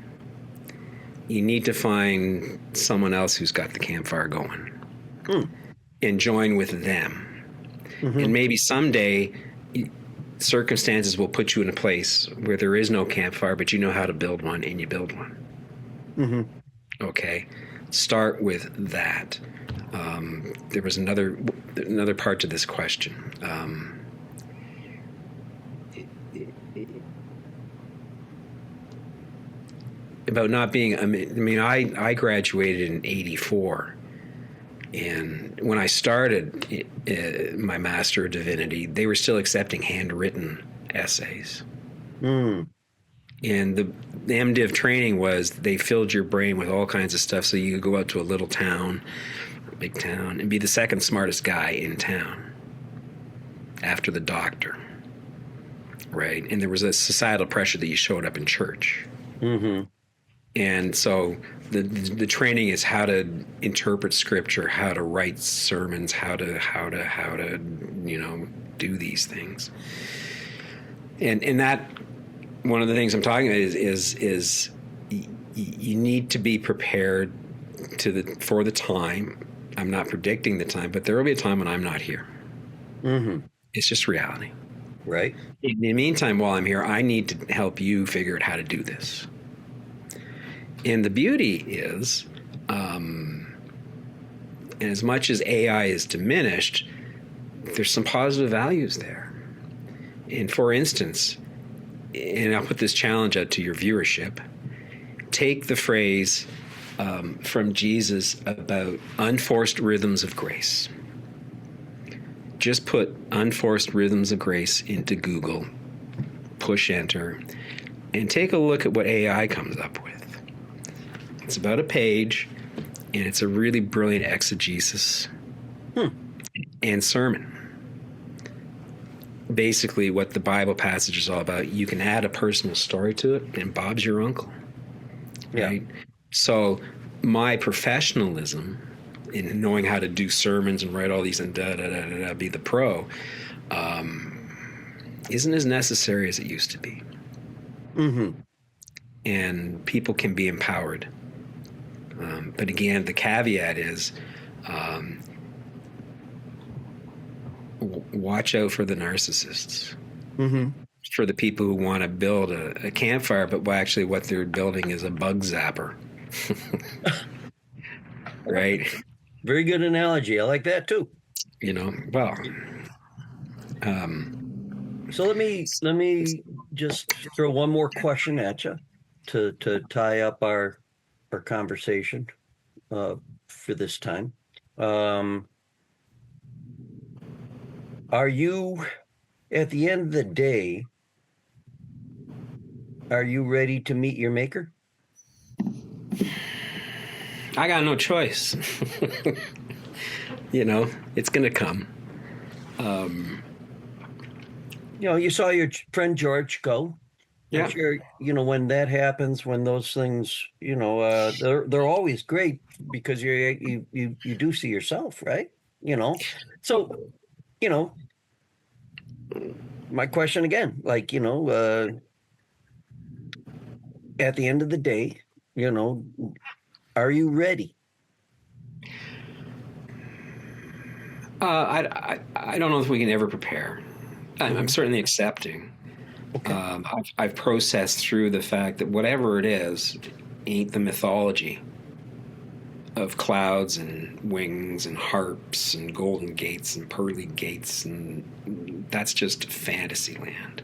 Speaker 3: You need to find someone else who's got the campfire going and join with them. Mm-hmm. And maybe someday circumstances will put you in a place where there is no campfire, but you know how to build one, and you build one. Mm-hmm. Okay, start with that. There was another part to this question. About not being. I graduated in '84. And when I started my Master of Divinity, they were still accepting handwritten essays. Mm. And the MDiv training was they filled your brain with all kinds of stuff so you could go out to a little town, a big town, and be the second smartest guy in town after the doctor, right? And there was a societal pressure that you showed up in church. Mm-hmm. And so the training is how to interpret scripture, how to write sermons, how to do these things. And that one of the things I'm talking about is you need to be prepared for the time. I'm not predicting the time, but there will be a time when I'm not here. Mm-hmm. It's just reality.
Speaker 2: Right.
Speaker 3: In the meantime, while I'm here, I need to help you figure out how to do this. And the beauty is, as much as AI is diminished, there's some positive values there. And for instance, and I'll put this challenge out to your viewership, take the phrase from Jesus about unforced rhythms of grace. Just put unforced rhythms of grace into Google, push enter, and take a look at what AI comes up with. It's about a page, and it's a really brilliant exegesis and sermon. Basically, what the Bible passage is all about, you can add a personal story to it, and Bob's your uncle. Right? Yeah. So my professionalism in knowing how to do sermons and write all these and be the pro isn't as necessary as it used to be. Mm-hmm. And people can be empowered. But again, the caveat is watch out for the narcissists, for the people who want to build a campfire, but actually what they're building is a bug zapper. Right?
Speaker 2: Very good analogy. I like that too.
Speaker 3: Well.
Speaker 2: So let me just throw one more question at you to tie up our conversation for this time. Are you, at the end of the day, are you ready to meet your maker?
Speaker 3: I got no choice. You know, it's going to come.
Speaker 2: You know, you saw your friend George go.
Speaker 3: Yeah.
Speaker 2: I'm sure, you know, when that happens, when those things, you know, they're always great because you do see yourself, right? You know, so, you know, my question again, like, you know, at the end of the day, you know, are you ready?
Speaker 3: I don't know if we can ever prepare. I'm certainly accepting.
Speaker 2: Okay.
Speaker 3: I've processed through the fact that whatever it is ain't the mythology of clouds and wings and harps and golden gates and pearly gates, and that's just fantasy land.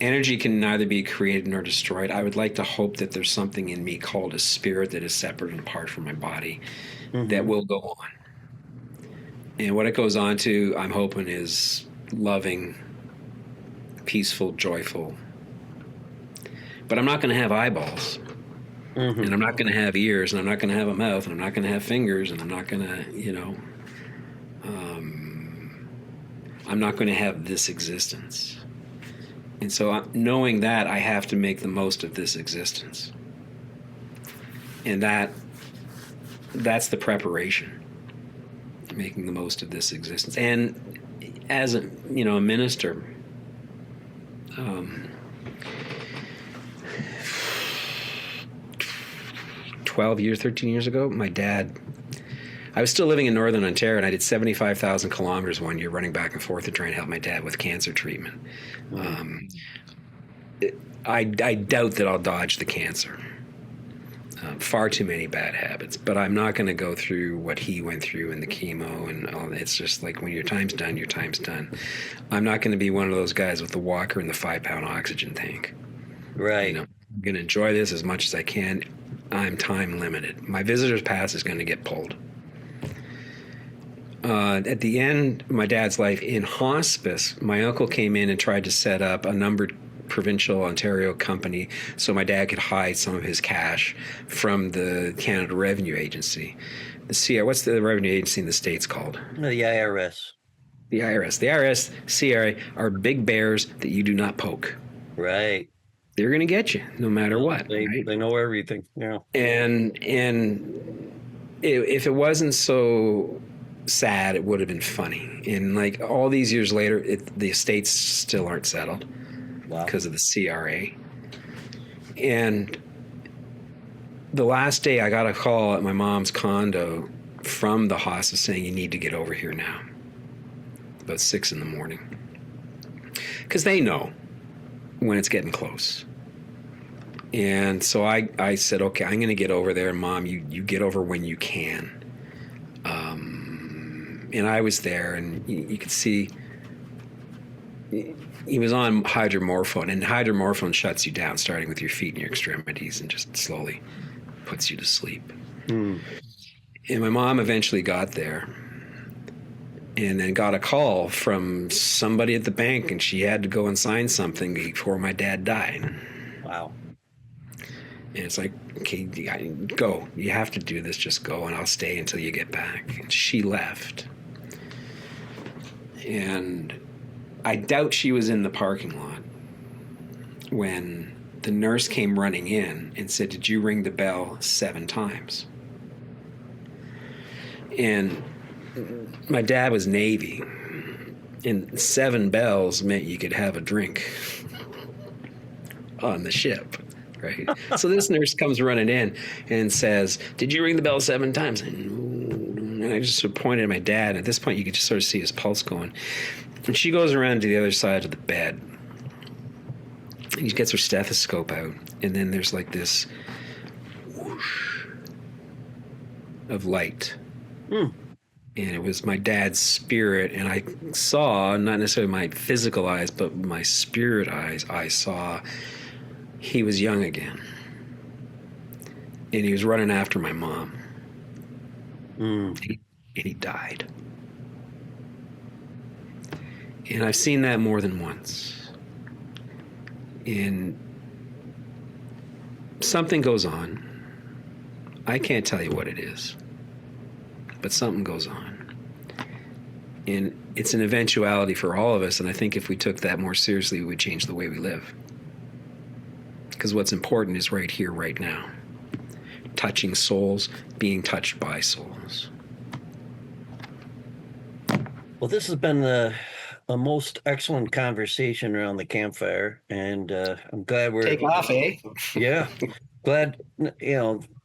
Speaker 3: Energy can neither be created nor destroyed. I would like to hope that there's something in me called a spirit that is separate and apart from my body that will go on. And what it goes on to, I'm hoping, is loving, peaceful, joyful. But I'm not going to have eyeballs. And I'm not going to have ears, and I'm not going to have a mouth, and I'm not going to have fingers, and I'm not going to, you know, I'm not going to have this existence. And so knowing that, I have to make the most of this existence. And that's the preparation, making the most of this existence. And as a, you know, a minister, 13 years ago, my dad, I was still living in Northern Ontario, and I did 75,000 kilometers one year running back and forth to try and help my dad with cancer treatment. I doubt that I'll dodge the cancer. Far too many bad habits, but I'm not going to go through what he went through and the chemo and all. It's just like, when your time's done, your time's done. I'm not going to be one of those guys with the walker and the 5-pound oxygen tank.
Speaker 2: Right.
Speaker 3: You know, I'm going to enjoy this as much as I can. I'm time limited. My visitor's pass is going to get pulled. At the end of my dad's life in hospice, my uncle came in and tried to set up a numbered provincial Ontario company so my dad could hide some of his cash from the Canada Revenue Agency. The CRA, what's the revenue agency in the States called?
Speaker 2: The IRS.
Speaker 3: The IRS. The IRS, CRA are big bears that you do not poke.
Speaker 2: Right.
Speaker 3: They're going to get you no matter what.
Speaker 2: They
Speaker 3: right?
Speaker 2: they know everything. Yeah.
Speaker 3: And if it wasn't so sad, it would have been funny. And like all these years later, the estates still aren't settled. Wow. Because of the CRA. And the last day I got a call at my mom's condo from the hospice saying, you need to get over here now. About 6 a.m. Because they know when it's getting close. And so I said, okay, I'm going to get over there. Mom, you get over when you can. And I was there, and you could see he was on hydromorphone, and hydromorphone shuts you down, starting with your feet and your extremities, and just slowly puts you to sleep. And my mom eventually got there, and then got a call from somebody at the bank, and she had to go and sign something before my dad died.
Speaker 2: Wow. And
Speaker 3: it's like, okay, go. You have to do this. Just go, and I'll stay until you get back. And she left. And I doubt she was in the parking lot when the nurse came running in and said, did you ring the bell 7 times? And my dad was Navy, and 7 bells meant you could have a drink on the ship, right? So this nurse comes running in and says, did you ring the bell 7 times? And I just sort of pointed at my dad. At this point, you could just sort of see his pulse going. And she goes around to the other side of the bed. And she gets her stethoscope out. And then there's like this whoosh of light. And it was my dad's spirit. And I saw, not necessarily my physical eyes, but my spirit eyes, I saw he was young again. And he was running after my mom.
Speaker 2: Mm.
Speaker 3: And he died. And I've seen that more than once. And something goes on. I can't tell you what it is, but something goes on. And it's an eventuality for all of us. And I think if we took that more seriously, we would change the way we live. Because what's important is right here, right now. Touching souls, being touched by souls.
Speaker 2: Well, this has been a most excellent conversation around the campfire, and I'm glad we're
Speaker 3: Take off, eh?
Speaker 2: Yeah, glad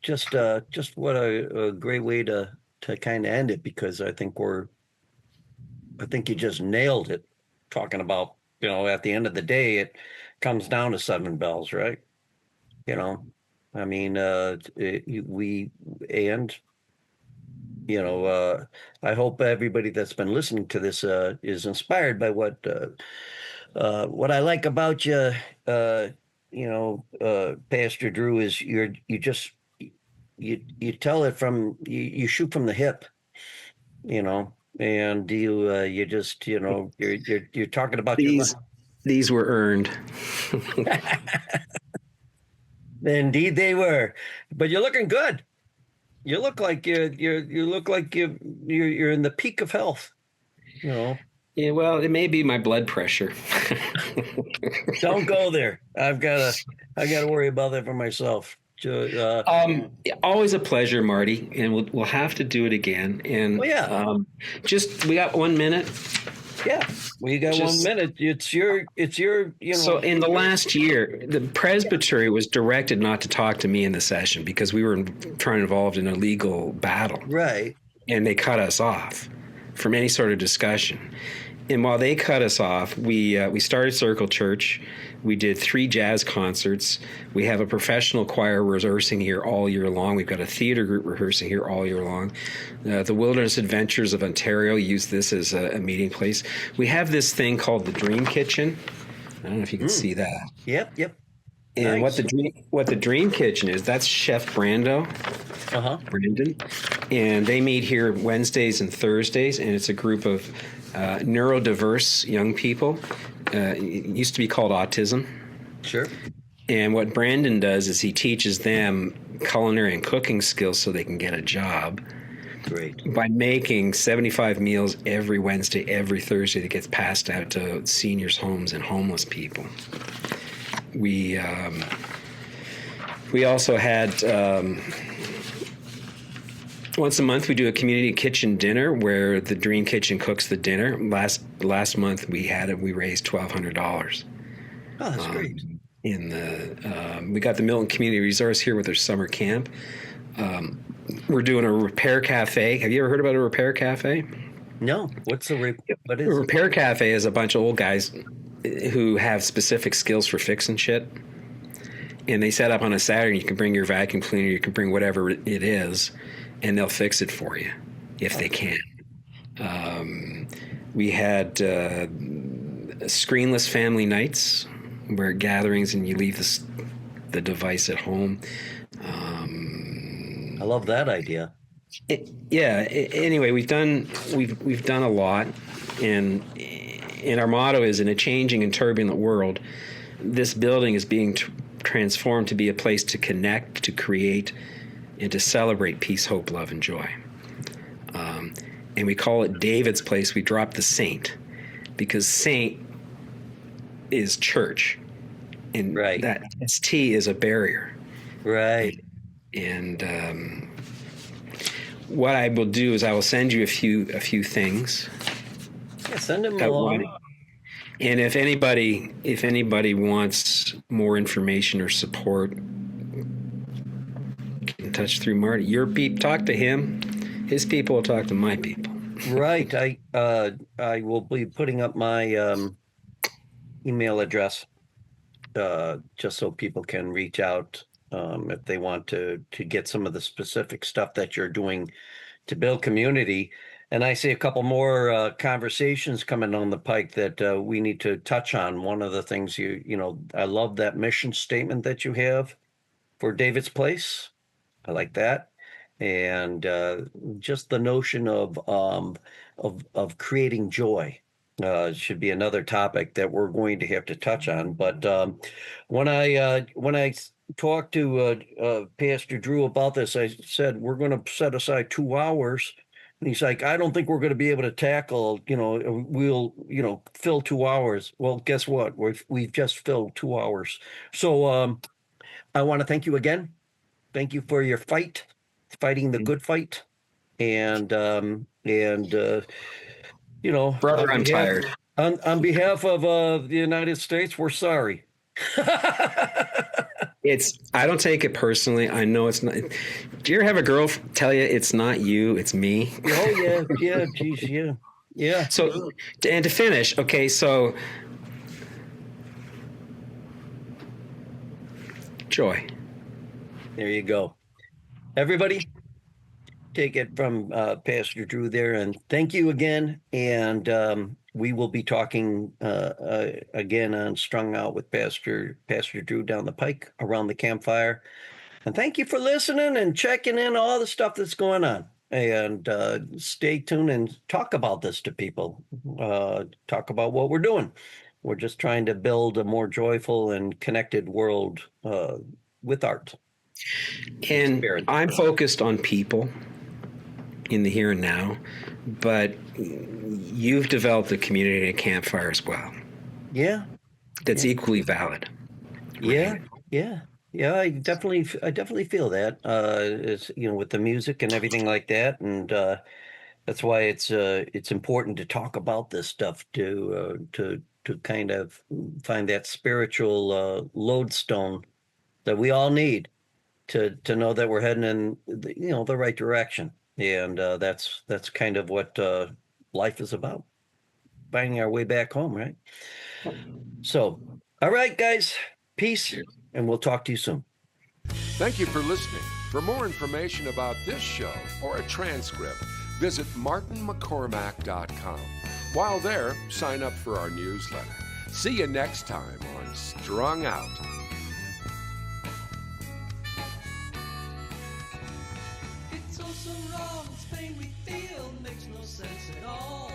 Speaker 2: just what a great way to kind of end it, because I think you just nailed it, talking about at the end of the day it comes down to 7 bells, right? I mean, I hope everybody that's been listening to this is inspired by what I like about you, Pastor Drew, is you tell it from you shoot from the hip, and you just you're talking about
Speaker 3: these were earned.
Speaker 2: Indeed, they were, but you're looking good. You look like you're in the peak of health.
Speaker 3: Yeah, well, it may be my blood pressure.
Speaker 2: Don't go there. I gotta worry about that for myself.
Speaker 3: Always a pleasure, Marty, and we'll have to do it again. And we got 1 minute.
Speaker 2: Yeah, we got 1 minute. It's your.
Speaker 3: So in the last year, the Presbytery was directed not to talk to me in the session because we were involved in a legal battle.
Speaker 2: Right.
Speaker 3: And they cut us off from any sort of discussion. And while they cut us off, we started Circle Church. We did 3 jazz concerts. We have a professional choir rehearsing here all year long. We've got a theater group rehearsing here all year long. The Wilderness Adventures of Ontario use this as a meeting place. We have this thing called the Dream Kitchen. I don't know if you can see that.
Speaker 2: Yep.
Speaker 3: And
Speaker 2: nice.
Speaker 3: what the Dream Kitchen is, that's Chef Brandon. And they meet here Wednesdays and Thursdays, and it's a group of neurodiverse young people. It used to be called autism.
Speaker 2: Sure.
Speaker 3: And what Brandon does is he teaches them culinary and cooking skills so they can get a job.
Speaker 2: Great.
Speaker 3: By making 75 meals every Wednesday, every Thursday that gets passed out to seniors' homes and homeless people. We also had once a month we do a community kitchen dinner where the Dream Kitchen cooks the dinner. Last month we raised $1,200.
Speaker 2: Oh, that's great.
Speaker 3: We got the Milton Community Resource here with their summer camp. We're doing a repair cafe. Have you ever heard about a repair cafe?
Speaker 2: No. What is
Speaker 3: a repair cafe? Is a bunch of old guys who have specific skills for fixing shit. And they set up on a Saturday. You can bring your vacuum cleaner. You can bring whatever it is, and they'll fix it for you if they can. We had screenless family nights where gatherings and you leave the device at home.
Speaker 2: I love that idea.
Speaker 3: Anyway, we've done a lot, and our motto is, in a changing and turbulent world, this building is being transformed to be a place to connect, to create, and to celebrate peace, hope, love, and joy. And we call it David's Place. We dropped the saint because saint is church, and that ST is a barrier.
Speaker 2: Right.
Speaker 3: And what I will do is I will send you a few things.
Speaker 2: Yeah, send them along.
Speaker 3: And if anybody wants more information or support, get in touch through Marty. Your people, talk to him. His people will talk to my people.
Speaker 2: Right. I will be putting up my email address just so people can reach out if they want to get some of the specific stuff that you're doing to build community. And I see a couple more conversations coming on the pike that we need to touch on. One of the things I love that mission statement that you have for David's Place. I like that. and just the notion of creating joy should be another topic that we're going to have to touch on. But when I talked to Pastor Drew about this, I said we're going to set aside 2 hours. And he's like, I don't think we're going to be able to tackle, we'll, fill 2 hours. Well, guess what? We've just filled 2 hours. So I want to thank you again. Thank you for your fighting the good fight. And,
Speaker 3: Brother, I'm tired.
Speaker 2: On behalf of the United States, we're sorry.
Speaker 3: I don't take it personally. I know it's not. Do you ever have a girl tell you it's not you, it's me?
Speaker 2: Oh yeah, geez, yeah.
Speaker 3: So, and to finish, okay, so joy.
Speaker 2: There you go. Everybody, take it from Pastor Drew there, and thank you again. And we will be talking again on Strung Out with Pastor Drew down the pike around the campfire. And thank you for listening and checking in all the stuff that's going on. And stay tuned and talk about this to people. Talk about what we're doing. We're just trying to build a more joyful and connected world with art.
Speaker 3: And I'm focused on people in the here and now, but you've developed a community at Campfire as well.
Speaker 2: Yeah.
Speaker 3: That's equally valid.
Speaker 2: Right? Yeah. I definitely feel that. It's, with the music and everything like that, and that's why it's important to talk about this stuff to kind of find that spiritual lodestone that we all need to know that we're heading in the right direction. And that's kind of what life is about, finding our way back home, right? So, all right, guys, peace, and we'll talk to you soon.
Speaker 1: Thank you for listening. For more information about this show or a transcript, visit martinmccormack.com. While there, sign up for our newsletter. See you next time on Strung Out.
Speaker 4: It's all so wrong, this pain we feel makes no sense at all.